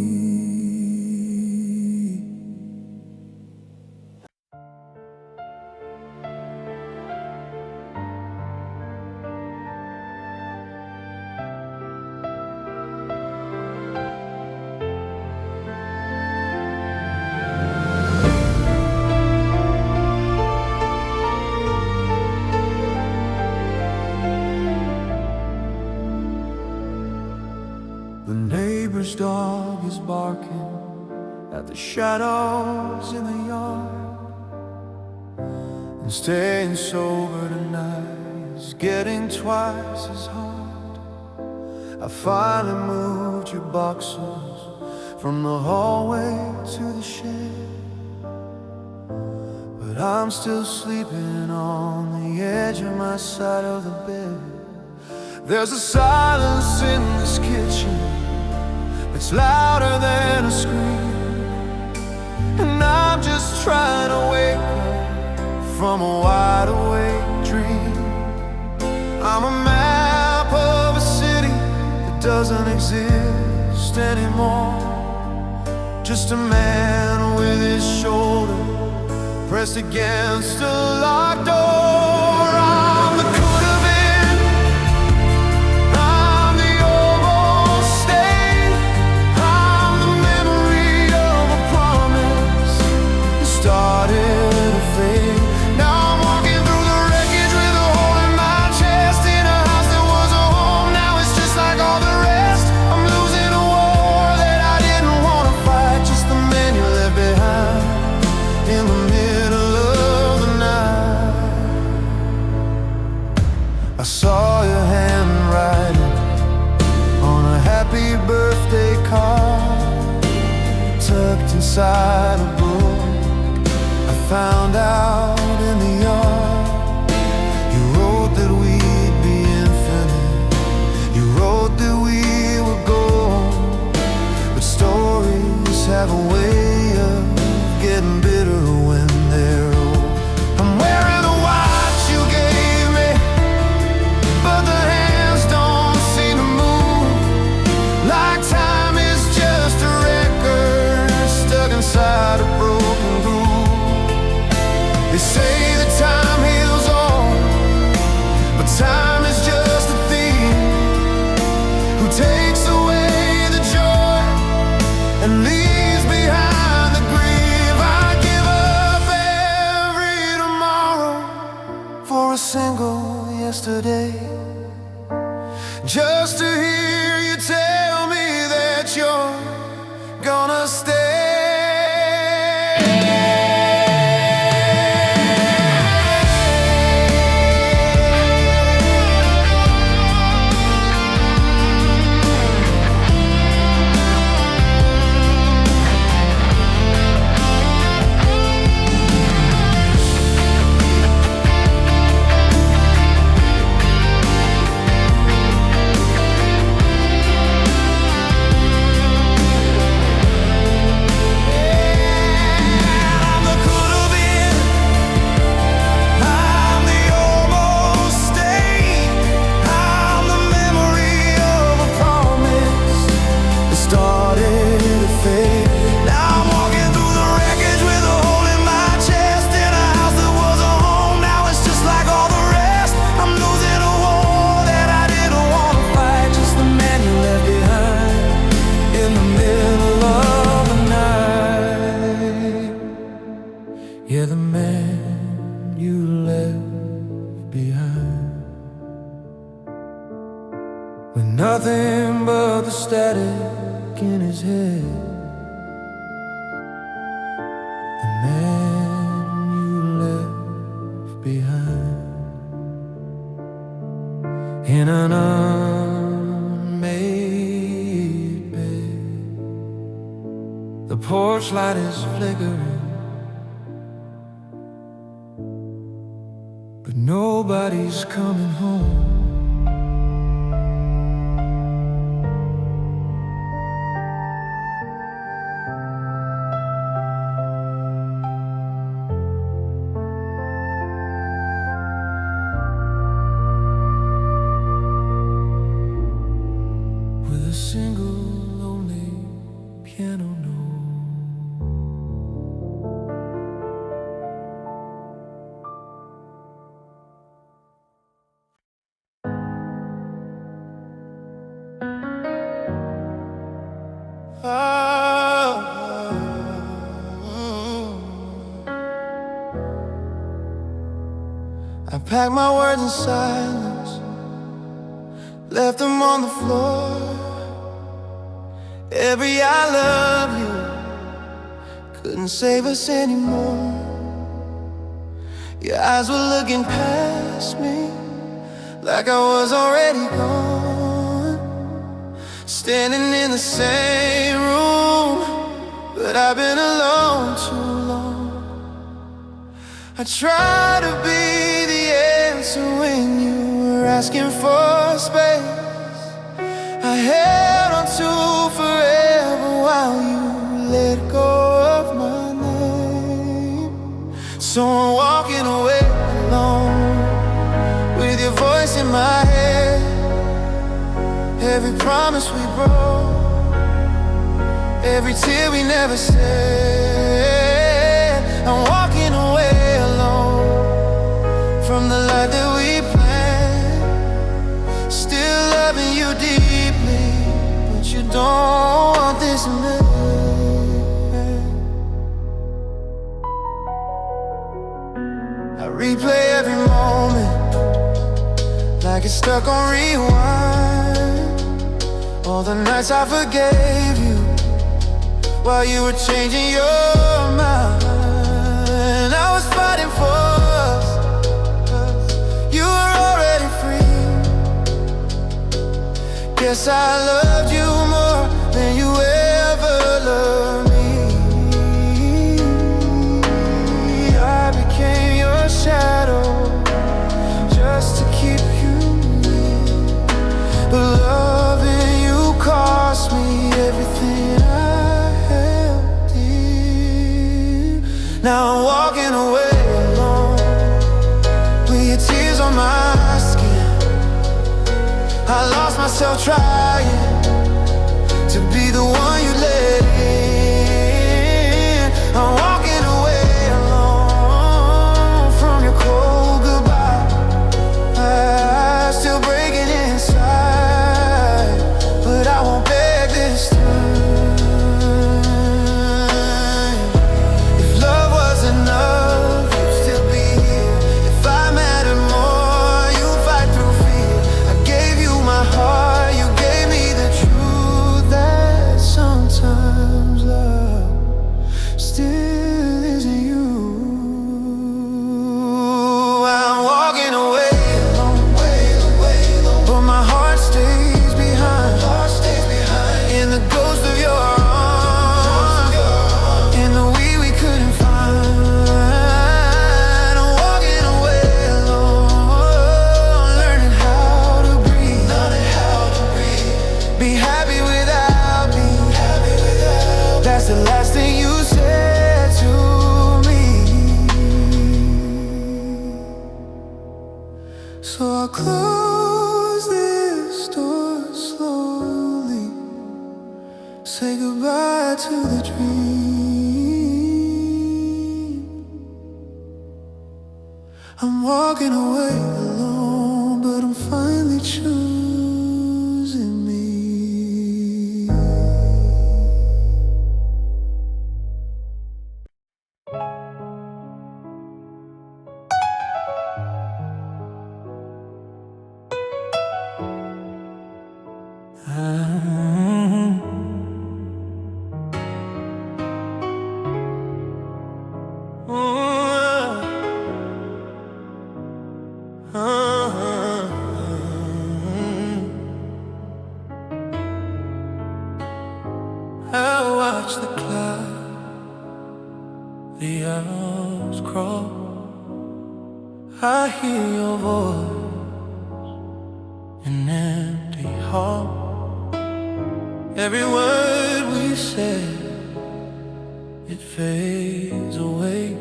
The neighbor's dog is barking at the shadows in the yard, and staying sober tonight is getting twice as hard. I finally moved your boxes from the hallway to the shed, but I'm still sleeping on the edge of my side of the bed. There's a silence in this kitchen that's louder than a scream, and I'm just trying to wake up from a wide awake dream. I'm a map of a city that doesn't exist anymore, just a man with his shoulder pressed against a locked door. I'm the could have been, I'm the almost stayed, I'm the memory of a promise that started to fade. Now I'm walking through the wreckage with a hole in my chest, in a house that was a home. Now it's just like all the rest. I'm losing a war that I didn't want to fight, just the man you left behind in the middle of the night. I saw your hand beside a brook. I found out in the yard. You wrote that we'd be infinite. You wrote that we would go. But stories have a way of getting bitter when they're old. I'm wearing the watch you gave me, but the hands don't seem to move. Like time is just a record stuck inside a broken groove. They say that time heals all, but time is just a thief who takes away the joy and leaves behind the grief. I give up every tomorrow for a single yesterday, just to hear you tell me that you're gonna stay. Yeah, the man you left behind, with nothing but the static in his head. The man you left behind in an unmade bed. The porch light is flickering, but nobody's coming home. With a single lonely piano note. I packed my words in silence, left them on the floor. Every I love you couldn't save us anymore. Your eyes were looking past me like I was already gone, standing in the same room, but I've been alone too long. I tried to be the answer when you were asking for space. I held on to forever while you let go of my name. So I'm walking away alone, with your voice in my head. Every promise we broke, every tear we never said. I'm walking away alone from the life that we planned. Still loving you deeply, but you don't want this man. I replay every moment like it's stuck on rewind. All the nights I forgave you while you were changing your mind. I was fighting for us, you were already free. Guess I loved you more than you ever loved me. Now I'm walking away alone, with your tears on my skin. I lost myself trying to be the one you let in. I'm walking away alone from your cold goodbye. I'm still breaking inside, but I won't beg this time. If love was enough, you'd still be here. If I mattered more, you'd fight through fear. I gave you my heart, you gave me the truth, that sometimes love still isn't you. I'm walking away alone, but my heart stays behind, in the ghost of your arms, in the we couldn't find. I'm walking away alone, learning how to breathe, be happy without me. That's the last thing you said to me. So I'll close this door slowly, say goodbye to the dream. I'm walking away alone, but I'm finally choosing me. I watch the cloud, the owls crawl. I hear your voice in empty hall. Every word we said, it fades away,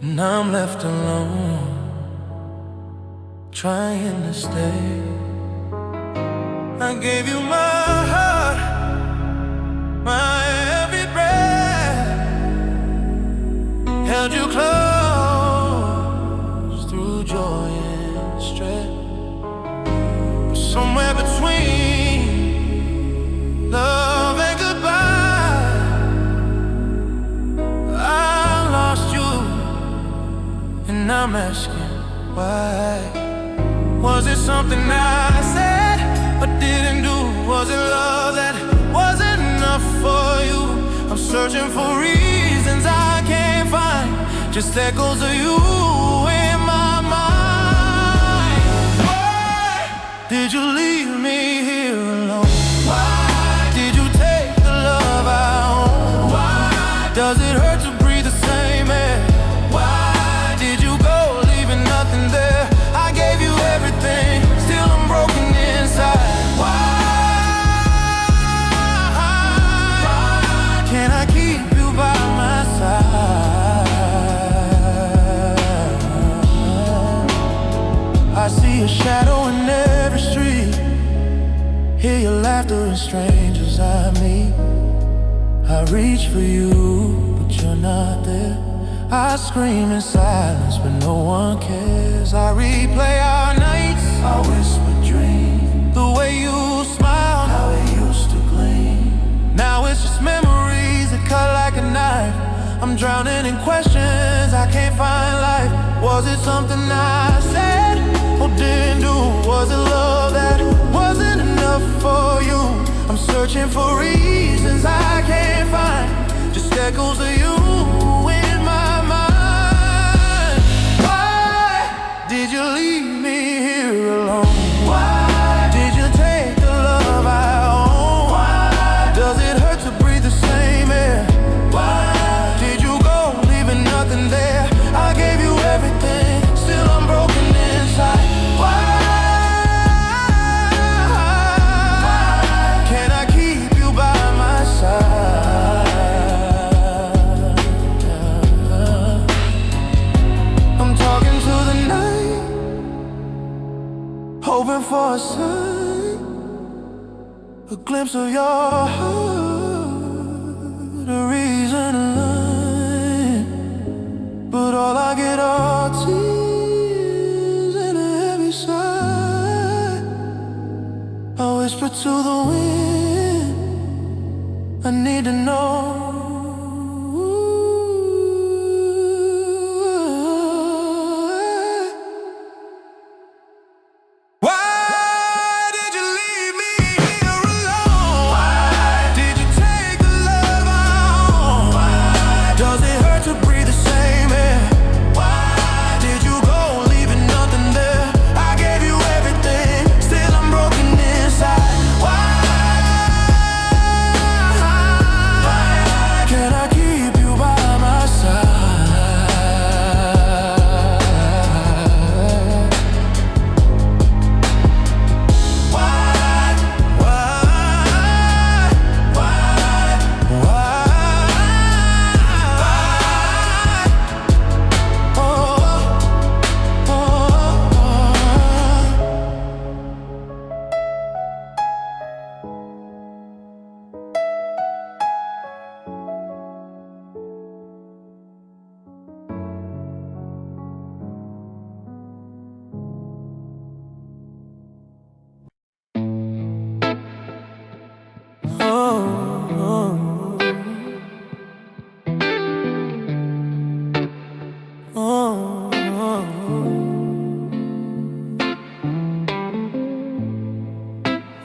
and I'm left alone, trying to stay. I gave you my heart, my every breath, held you close through joy and stress. But somewhere between love and goodbye, I lost you, and I'm asking why. Was it something I said but didn't do? Was it love that wasn't enough for you? I'm searching for reasons I can't find, just echoes of you in my mind. Why did you leave me here alone? Why did you take the love I own? Why does it hurt to breathe the same air? Why did you go, leaving nothing there? I gave you everything, still I'm broken inside. Why can I keep you by my side? I see a shadow in every street, hear your laughter in strangers I meet. I reach for you, but you're not there. I scream in silence, but no one cares. I replay our nights, I whisper dreams, the way you smiled, how it used to gleam. Now it's just memories that cut like a knife. I'm drowning in questions, I can't find life. Was it something I said or didn't do? Was it love that wasn't enough for you? I'm searching for reasons I can't find, just echoes of you in my mind. Why did you leave me here alone? Why did you take the love I own? Why does it hurt to breathe the same air? Why did you go, leaving nothing there? I gave you everything, still I'm broken inside. Why can I keep you by my side? hoping for a sign, a glimpse of your heart, a reason to lie. But all I get are tears and a heavy sigh. I whisper to the wind, I need to know.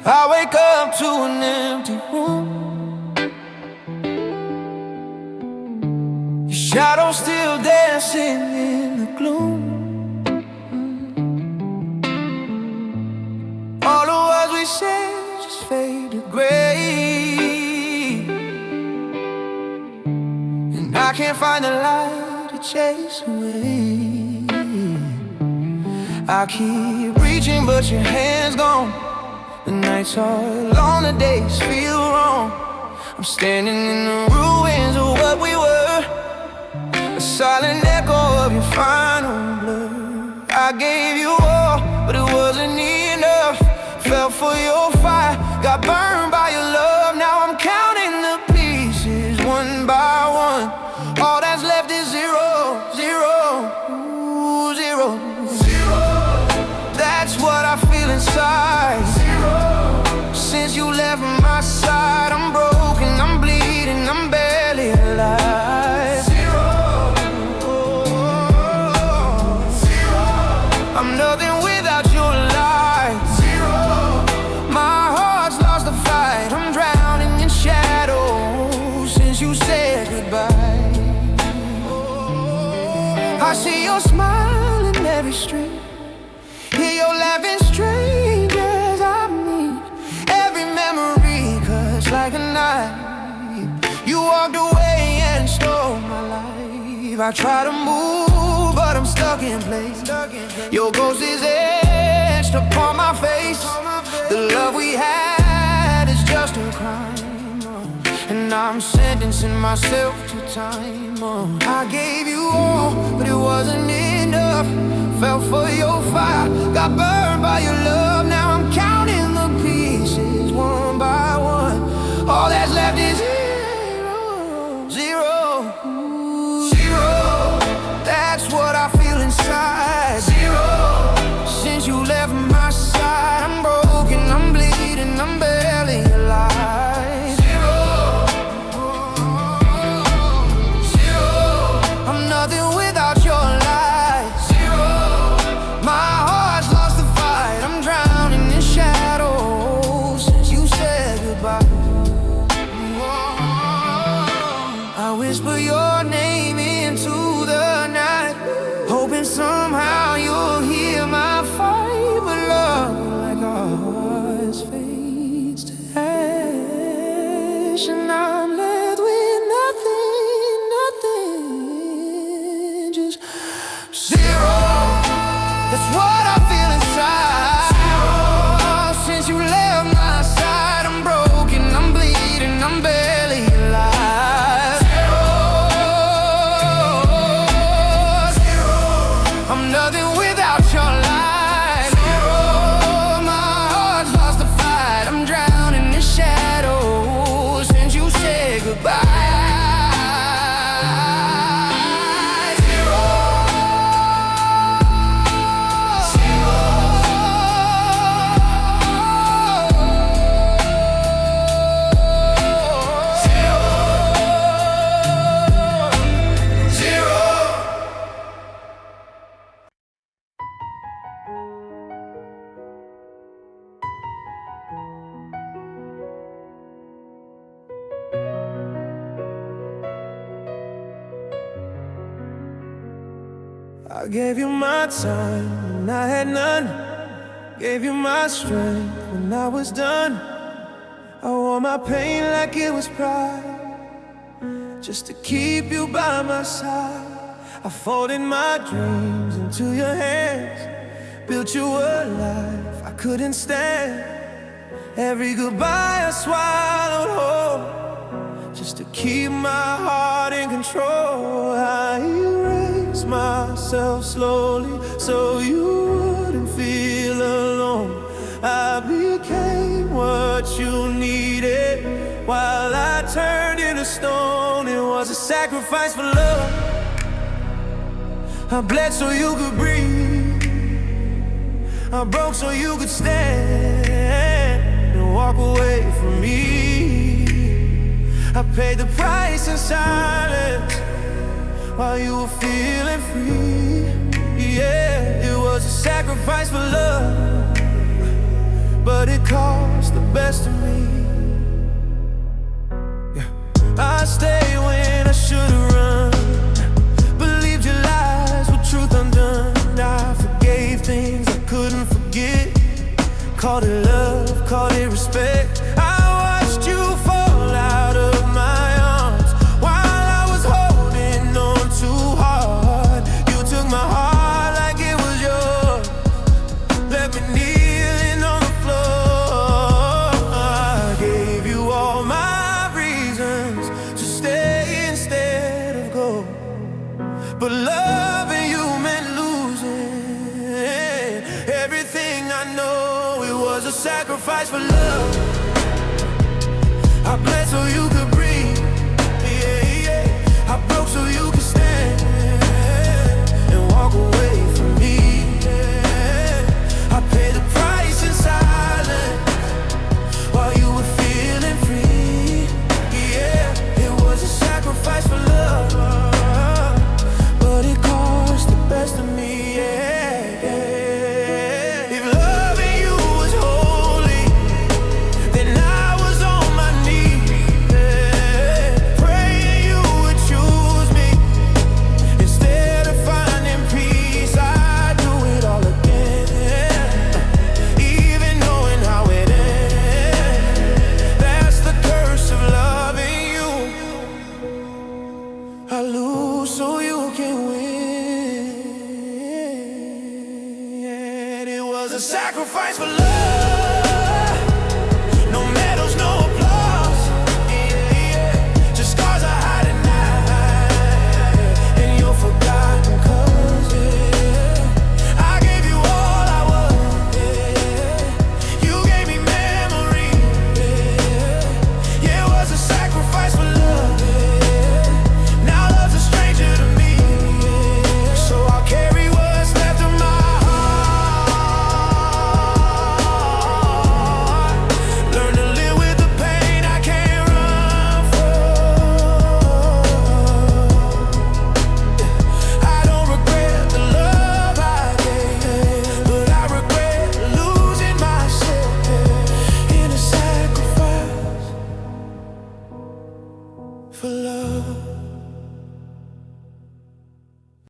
I wake up to an empty room, your shadow still dancing in the gloom. All the words we said just fade to gray, and I can't find the light to chase away. I keep reaching but your hand's gone. The nights are long, the days feel wrong. I'm standing in the ruins of what we were, a silent echo of your final blur. I gave you all, but it wasn't enough. Fell for your fire, got burned by your love. Now I'm counting the pieces one by one. All that's left is zero, zero, ooh, zero, zero. That's what I feel inside. Since you left my side, I'm broken, I'm bleeding, I'm barely alive. Zero, zero. I'm nothing without your light. Zero. My heart's lost the fight, I'm drowning in shadows since you said goodbye. I see your smile in every street, hear your laughing strangers I meet. Like a knife, you walked away and stole my life. I try to move, but I'm stuck in place. Your ghost is etched upon my face. The love we had is just a crime, and I'm sentencing myself to time. I gave you all, but it wasn't enough. Fell for your fire, got burned by your love. Now I'm counting the pieces one by one. All that's left is zero, zero, zero. That's what I feel inside. Zero. Since you left my side, I'm broken, I'm bleeding, I'm barely alive. Zero, zero. I'm nothing without your light. Zero. My heart's lost the I gave you my time when I had none. Gave you my strength when I was done. I wore my pain like it was pride, just to keep you by my side. I folded my dreams into your hands, built you a life I couldn't stand. Every goodbye I swallowed whole, just to keep my heart in control. I erased myself slowly so you wouldn't feel alone. I became what you needed while I turned into stone. It was a sacrifice for love. I bled so you could breathe. I broke so you could stand and walk away from me. I paid the price in silence while you were feeling free. Yeah, it was a sacrifice for love, but it cost the best of me. Yeah. I stayed when I should've run, believed your lies were truth undone. I forgave things I couldn't forget, called it love, called it respect. I watched you fall out of my arms while I was holding on too hard. You took my heart like it was yours, left me kneeling on the floor. I gave you all my reasons to stay instead of go, but loving you meant losing everything I know. It was a sacrifice for love. I bled so you could breathe. Yeah, yeah. I broke so you could stand and walk away from me. Yeah. I paid the price in silence while you were feeling free. Yeah, it was a sacrifice for love, but it cost the best of me. Yeah, yeah. If loving you was holy, then I was on my knees, yeah, praying you would choose me. Instead of finding peace, I'd do it all again, even knowing how it ends. That's the curse of loving you. I lose so you can win. Yeah, it was a sacrifice for love.